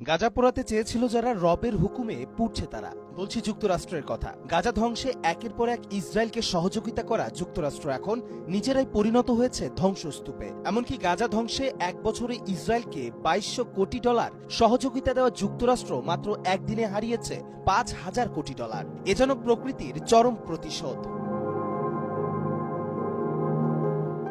গাজা পোড়াতে চেয়েছিল যারা রবের হুকুমে পুড়ছে তারা। বলছি যুক্তরাষ্ট্রের কথা। গাজা ধ্বংসে একের পর এক ইসরায়েলকে সহযোগিতা করা যুক্তরাষ্ট্র এখন নিজেরাই পরিণত হয়েছে ধ্বংসস্তূপে। এমনকি গাজা ধ্বংসে এক বছরে ইসরায়েলকে $2200 কোটি সহযোগিতা দেওয়া যুক্তরাষ্ট্র মাত্র একদিনে হারিয়েছে $5000 কোটি। এ যেন প্রকৃতির চরম প্রতিশোধ।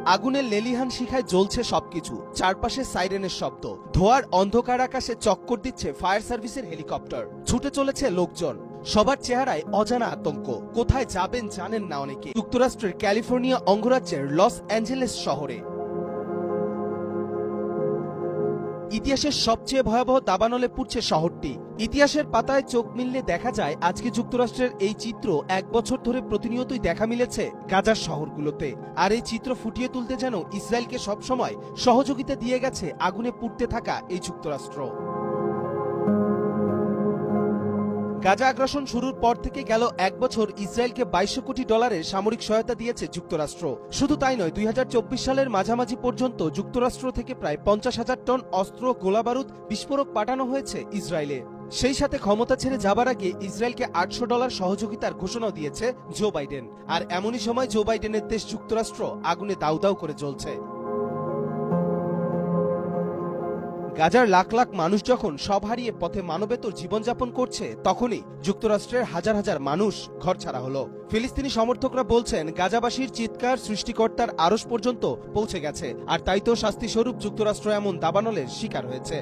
আগুনের লেলিহান শিখায় জ্বলছে সবকিছু, চারপাশে সাইরেনের শব্দ, ধোয়ার অন্ধকার আকাশে চক্কর দিচ্ছে ফায়ার সার্ভিসের হেলিকপ্টার, ছুটে চলেছে লোকজন, সবার চেহারায় অজানা আতঙ্ক। কোথায় যাবেন জানেন না অনেকে। যুক্তরাষ্ট্রের ক্যালিফোর্নিয়া অঙ্গরাজ্যের লস অ্যাঞ্জেলেস শহরে ইতিহাসের সবচেয়ে ভয়াবহ দাবানলে পুড়ছে শহরটি। ইতিহাসের পাতায় চোখ মিললে দেখা যায় আজকে যুক্তরাষ্ট্রের এই চিত্র এক বছর ধরে প্রতিনিয়তই দেখা মিলেছে গাজার শহরগুলোতে। আর এই চিত্র ফুটিয়ে তুলতে যেন ইসরায়েলকে সবসময় সহযোগিতা দিয়ে গেছে আগুনে পুড়তে থাকা এই যুক্তরাষ্ট্র। গাজা আগ্রাসন শুরুর পর থেকে গেল এক বছর ইসরায়েলকে $2200 কোটি সামরিক সহায়তা দিয়েছে যুক্তরাষ্ট্র। শুধু তাই নয়, 2024 সালের মাঝামাঝি পর্যন্ত যুক্তরাষ্ট্র থেকে প্রায় 50,000 টন অস্ত্র, গোলাবারুদ, বিস্ফোরক পাঠানো হয়েছে ইসরায়েলে। সেই সাথে ক্ষমতা ছেড়ে যাবার আগে ইসরায়েলকে $800 সহযোগিতার ঘোষণাও দিয়েছে জো বাইডেন। আর এমনই সময় জো বাইডেনের দেশ যুক্তরাষ্ট্র আগুনে দাউ দাউ করে জ্বলছে। গাজার লাখ লাখ মানুষ যখন সব হারিয়ে পথে মানবেতর জীবনযাপন করছে, তখনই যুক্তরাষ্ট্রের হাজার হাজার মানুষ ঘরছাড়া হলো। ফিলিস্তিনি সমর্থকরা বলছেন গাজাবাসীর চিৎকার সৃষ্টিকর্তার আরশ পর্যন্ত পৌঁছে গেছে, আর তাই তো শাস্তিস্বরূপ যুক্তরাষ্ট্র এমন দাবানলের শিকার হয়েছে।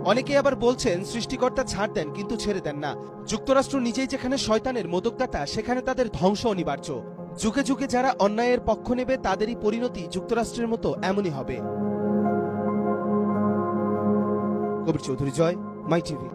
অনেকে আবার বলছেন সৃষ্টিকর্তা ছাড় দেন কিন্তু ছেড়ে দেন না। যুক্তরাষ্ট্র নিজেই যেখানে শয়তানের মোদকদাতা, সেখানে তাদের ধ্বংস অনিবার্য। যুগে যুগে যারা অন্যায়ের পক্ষ নেবে তাদেরই পরিণতি যুক্তরাষ্ট্রের মতো এমনই হবে। কবির চৌধুরী, জয়, মাই টিভি।